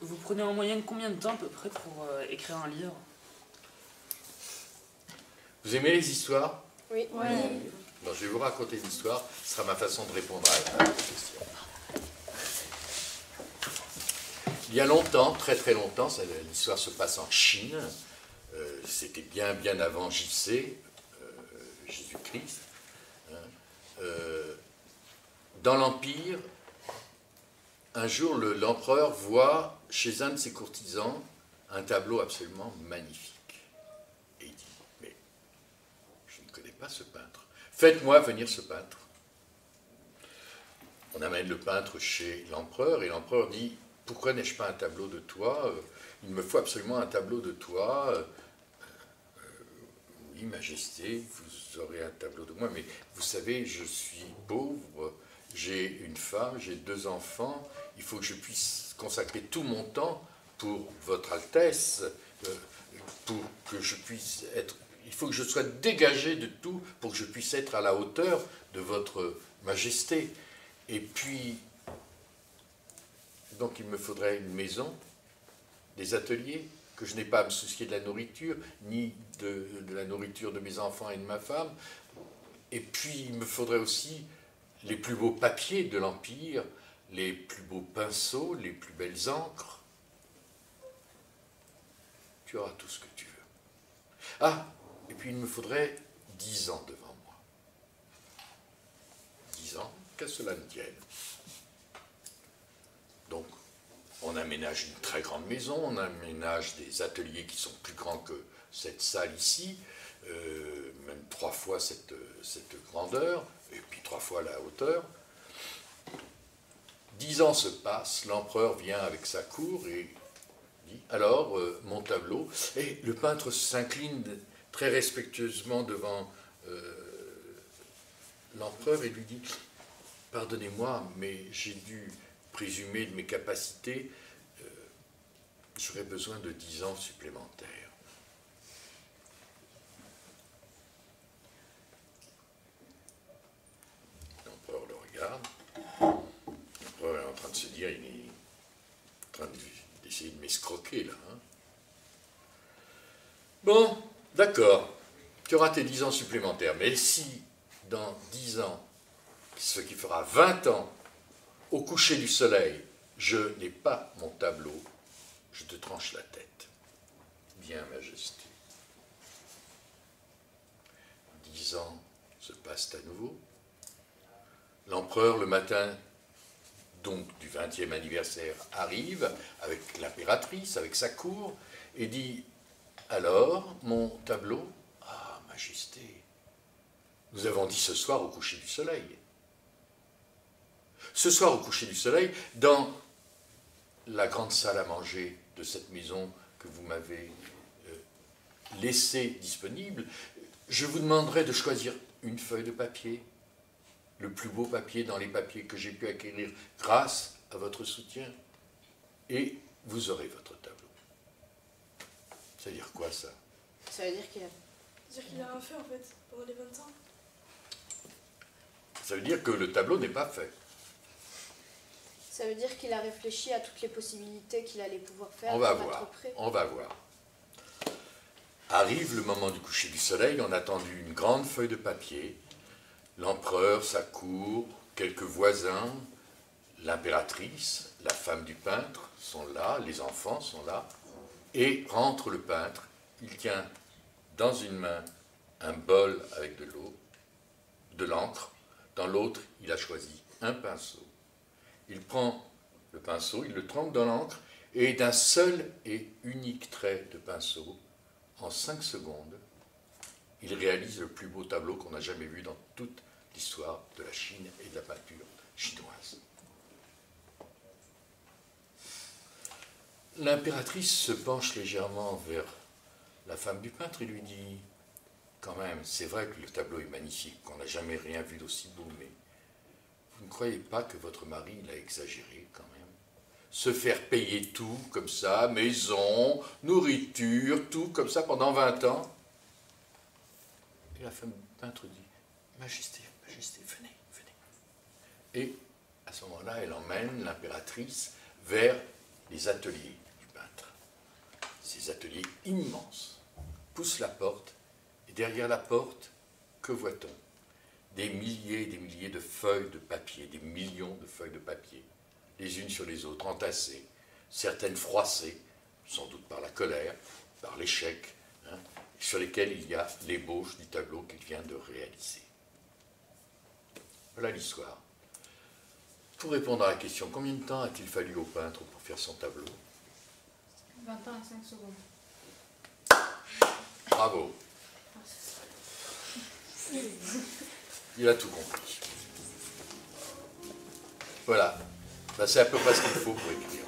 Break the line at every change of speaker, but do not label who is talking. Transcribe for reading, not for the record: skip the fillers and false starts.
Vous prenez en moyenne combien de temps à peu près pour écrire un livre?
Vous aimez les histoires?
Oui.
Bon, je vais vous raconter une histoire, ce sera ma façon de répondre à votre question. Il y a longtemps, très très longtemps, l'histoire se passe en Chine, c'était bien avant JC, Jésus-Christ. Dans l'Empire, un jour l'empereur voit chez un de ses courtisans un tableau absolument magnifique. Et il dit, mais je ne connais pas ce peintre. Faites-moi venir ce peintre. On amène le peintre chez l'empereur et l'empereur dit, pourquoi n'ai-je pas un tableau de toi? Il me faut absolument un tableau de toi. Oui, Majesté, vous aurez un tableau de moi, mais vous savez, je suis pauvre, j'ai une femme, j'ai 2 enfants, il faut que je puisse consacrer tout mon temps pour votre Altesse, pour que je puisse être... Il faut que je sois dégagé de tout pour que je puisse être à la hauteur de votre Majesté. Et puis, donc il me faudrait une maison, des ateliers, que je n'ai pas à me soucier de la nourriture, ni de la nourriture de mes enfants et de ma femme. Et puis il me faudrait aussi les plus beaux papiers de l'Empire, les plus beaux pinceaux, les plus belles encres. Tu auras tout ce que tu veux. Ah, et puis il me faudrait 10 ans devant moi. 10 ans, qu'à cela ne tienne. Donc, on aménage une très grande maison, on aménage des ateliers qui sont plus grands que cette salle ici, même 3 fois cette grandeur, et puis 3 fois la hauteur. 10 ans se passent, l'empereur vient avec sa cour et dit, alors, mon tableau, et le peintre s'incline très respectueusement devant l'empereur et lui dit, pardonnez-moi, mais j'ai dû présumer de mes capacités, j'aurais besoin de 10 ans supplémentaires. L'empereur le regarde. L'empereur est en train de se dire, il est en train d'essayer de m'escroquer là. Hein. Bon, d'accord, tu auras tes 10 ans supplémentaires, mais si dans 10 ans, ce qui fera 20 ans, au coucher du soleil, je n'ai pas mon tableau, je te tranche la tête. Bien, Majesté. 10 ans se passent à nouveau. L'empereur, le matin donc du 20e anniversaire, arrive avec l'impératrice, avec sa cour, et dit, alors, mon tableau? Ah, Majesté, nous avons dit ce soir au coucher du soleil. Ce soir, au coucher du soleil, dans la grande salle à manger de cette maison que vous m'avez laissée disponible, je vous demanderai de choisir une feuille de papier, le plus beau papier dans les papiers que j'ai pu acquérir grâce à votre soutien, et vous aurez votre tableau. Ça veut dire quoi, ça?
Ça veut dire qu'il a...
C'est-à-dire qu'il a rien fait, en fait, pendant les 20 ans.
Ça veut dire que le tableau n'est pas fait.
Ça veut dire qu'il a réfléchi à toutes les possibilités qu'il allait pouvoir faire.
On va
pour
voir,
être prêt.
on va voir. Arrive le moment du coucher du soleil, on a tendu une grande feuille de papier, l'empereur, sa cour, quelques voisins, l'impératrice, la femme du peintre sont là, les enfants sont là, et rentre le peintre, il tient dans une main un bol avec de l'eau, de l'encre, dans l'autre il a choisi un pinceau. Il prend le pinceau, il le trempe dans l'encre, et d'un seul et unique trait de pinceau, en 5 secondes, il réalise le plus beau tableau qu'on a jamais vu dans toute l'histoire de la Chine et de la peinture chinoise. L'impératrice se penche légèrement vers la femme du peintre et lui dit, quand même, c'est vrai que le tableau est magnifique, qu'on n'a jamais rien vu d'aussi beau, mais vous ne croyez pas que votre mari l'a exagéré quand même? Se faire payer tout comme ça, maison, nourriture, tout comme ça pendant 20 ans. Et la femme du peintre dit, Majesté, Majesté, venez, venez. Et à ce moment-là, elle emmène l'impératrice vers les ateliers du peintre. Ces ateliers immenses poussent la porte, et derrière la porte, que voit-on? Des milliers et des milliers de feuilles de papier, des millions de feuilles de papier, les unes sur les autres, entassées, certaines froissées, sans doute par la colère, par l'échec, hein, sur lesquelles il y a l'ébauche du tableau qu'il vient de réaliser. Voilà l'histoire. Pour répondre à la question, combien de temps a-t-il fallu au peintre pour faire son tableau?
20 ans et 5 secondes.
Bravo. Il a tout compris. Voilà. Ben, c'est à peu près ce qu'il faut pour écrire.